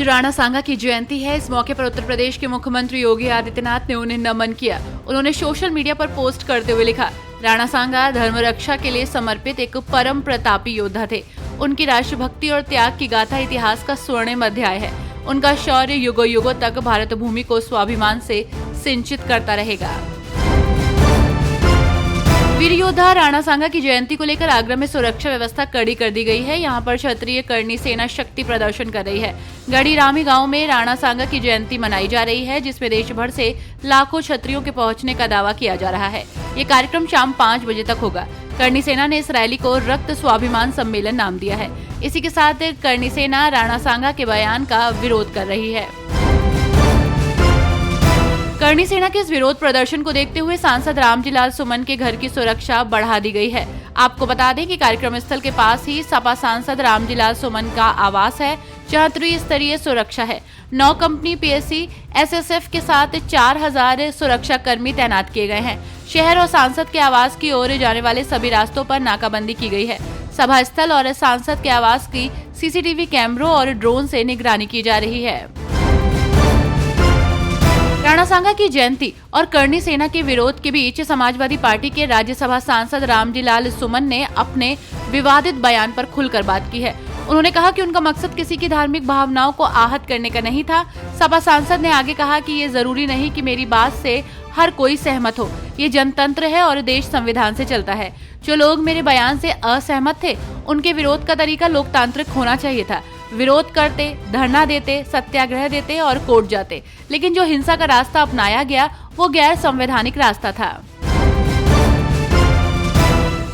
आज राणा सांगा की जयंती है। इस मौके पर उत्तर प्रदेश के मुख्यमंत्री योगी आदित्यनाथ ने उन्हें नमन किया। उन्होंने सोशल मीडिया पर पोस्ट करते हुए लिखा, राणा सांगा धर्म रक्षा के लिए समर्पित एक परम प्रतापी योद्धा थे। उनकी राष्ट्रभक्ति और त्याग की गाथा इतिहास का स्वर्णिम अध्याय है। उनका शौर्य युगों युगों तक भारत भूमि को स्वाभिमान से सिंचित करता रहेगा। वीर योद्धा राणा सांगा की जयंती को लेकर आगरा में सुरक्षा व्यवस्था कड़ी कर दी गई है। यहाँ पर क्षत्रिय करणी सेना शक्ति प्रदर्शन कर रही है। गढ़ी रामी गांव में राणा सांगा की जयंती मनाई जा रही है, जिसमें देश भर से लाखों क्षत्रियों के पहुंचने का दावा किया जा रहा है। ये कार्यक्रम शाम 5 बजे तक होगा। करणी सेना ने इस रैली को रक्त स्वाभिमान सम्मेलन नाम दिया है। इसी के साथ करणी सेना राणा सांगा के बयान का विरोध कर रही है। करणी सेना के इस विरोध प्रदर्शन को देखते हुए सांसद रामजी लाल सुमन के घर की सुरक्षा बढ़ा दी गई है। आपको बता दें कि कार्यक्रम स्थल के पास ही सपा सांसद रामजी लाल सुमन का आवास है, जहां त्रिस्तरीय सुरक्षा है। 9 कंपनी पीएससी एसएसएफ के साथ 4000 सुरक्षा कर्मी तैनात किए गए हैं। शहर और सांसद के आवास की ओर जाने वाले सभी रास्तों पर नाकाबंदी की गई है। सभा स्थल और सांसद के आवास की सीसीटीवी कैमरों और ड्रोन से निगरानी की जा रही है। राणा सांगा की जयंती और करणी सेना के विरोध के बीच समाजवादी पार्टी के राज्यसभा सांसद रामजी लाल सुमन ने अपने विवादित बयान पर खुलकर बात की है। उन्होंने कहा कि उनका मकसद किसी की धार्मिक भावनाओं को आहत करने का नहीं था। सपा सांसद ने आगे कहा कि ये जरूरी नहीं कि मेरी बात से हर कोई सहमत हो। ये जनतंत्र है और देश संविधान से चलता है। जो लोग मेरे बयान से असहमत थे, उनके विरोध का तरीका लोकतांत्रिक होना चाहिए था। विरोध करते, धरना देते, सत्याग्रह देते और कोर्ट जाते, लेकिन जो हिंसा का रास्ता अपनाया गया वो गैर संवैधानिक रास्ता था।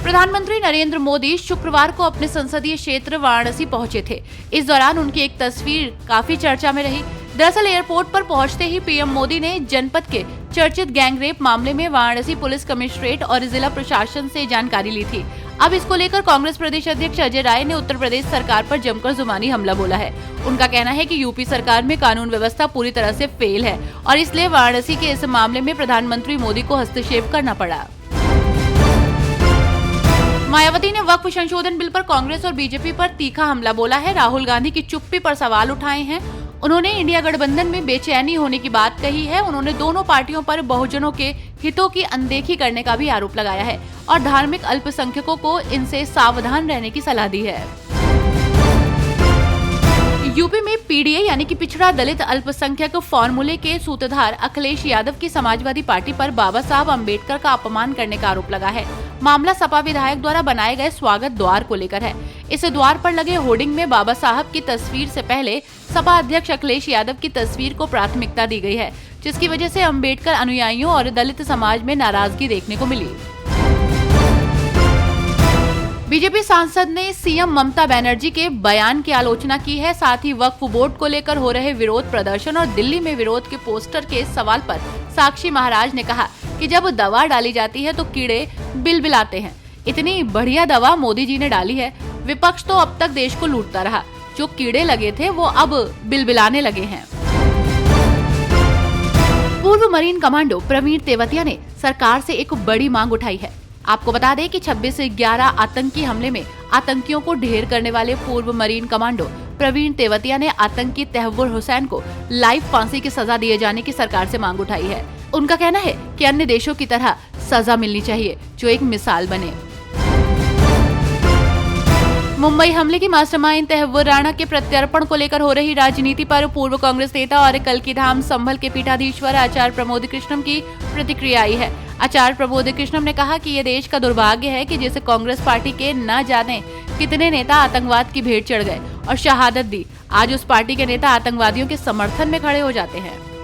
प्रधानमंत्री नरेंद्र मोदी शुक्रवार को अपने संसदीय क्षेत्र वाराणसी पहुंचे थे। इस दौरान उनकी एक तस्वीर काफी चर्चा में रही। दरअसल एयरपोर्ट पर पहुंचते ही पीएम मोदी ने जनपद के चर्चित गैंगरेप मामले में वाराणसी पुलिस कमिश्नरेट और जिला प्रशासन से जानकारी ली थी। अब इसको लेकर कांग्रेस प्रदेश अध्यक्ष अजय राय ने उत्तर प्रदेश सरकार पर जमकर जुबानी हमला बोला है। उनका कहना है कि यूपी सरकार में कानून व्यवस्था पूरी तरह से फेल है और इसलिए वाराणसी के इस मामले में प्रधानमंत्री मोदी को हस्तक्षेप करना पड़ा। मायावती ने वक्फ संशोधन बिल पर कांग्रेस और बीजेपी पर तीखा हमला बोला है। राहुल गांधी की चुप्पी पर सवाल उठाए हैं। उन्होंने इंडिया गठबंधन में बेचैनी होने की बात कही है। उन्होंने दोनों पार्टियों पर बहुजनों के हितों की अनदेखी करने का भी आरोप लगाया है और धार्मिक अल्पसंख्यकों को इनसे सावधान रहने की सलाह दी है। यूपी में पीडीए यानी कि पिछड़ा दलित अल्पसंख्यक फॉर्मूले के सूत्रधार अखिलेश यादव की समाजवादी पार्टी पर बाबा साहब अम्बेडकर का अपमान करने का आरोप लगा है। मामला सपा विधायक द्वारा बनाए गए स्वागत द्वार को लेकर है। इस द्वार पर लगे होर्डिंग में बाबा साहब की तस्वीर से पहले सपा अध्यक्ष अखिलेश यादव की तस्वीर को प्राथमिकता दी गई है, जिसकी वजह से अम्बेडकर अनुयायियों और दलित समाज में नाराजगी देखने को मिली। बीजेपी सांसद ने सीएम ममता बनर्जी के बयान की आलोचना की है। साथ ही वक्फ बोर्ड को लेकर हो रहे विरोध प्रदर्शन और दिल्ली में विरोध के पोस्टर के सवाल पर साक्षी महाराज ने कहा कि जब दवा डाली जाती है तो कीड़े बिलबिलाते हैं। इतनी बढ़िया दवा मोदी जी ने डाली है। विपक्ष तो अब तक देश को लूटता रहा, जो कीड़े लगे थे वो अब बिलबिलाने लगे हैं। पूर्व मरीन कमांडो प्रवीण तेवतिया ने सरकार से एक बड़ी मांग उठाई है। आपको बता दें कि 26/11 आतंकी हमले में आतंकियों को ढेर करने वाले पूर्व मरीन कमांडो प्रवीण तेवतिया ने आतंकी तहव्वुर हुसैन को लाइफ फांसी की सजा दिए जाने की सरकार से मांग उठाई है। उनका कहना है कि अन्य देशों की तरह सजा मिलनी चाहिए, जो एक मिसाल बने। मुंबई हमले की मास्टरमाइंड तहव्वुर राणा के प्रत्यर्पण को लेकर हो रही राजनीति पर पूर्व कांग्रेस नेता और कल्कीधाम संभल के पीठाधीश्वर आचार्य प्रमोद कृष्णम की प्रतिक्रिया आई है। आचार्य प्रमोद कृष्णम ने कहा कि यह देश का दुर्भाग्य है कि जिसे कांग्रेस पार्टी के न जाने कितने नेता आतंकवाद की भेंट चढ़ गए और शहादत दी, आज उस पार्टी के नेता आतंकवादियों के समर्थन में खड़े हो जाते हैं।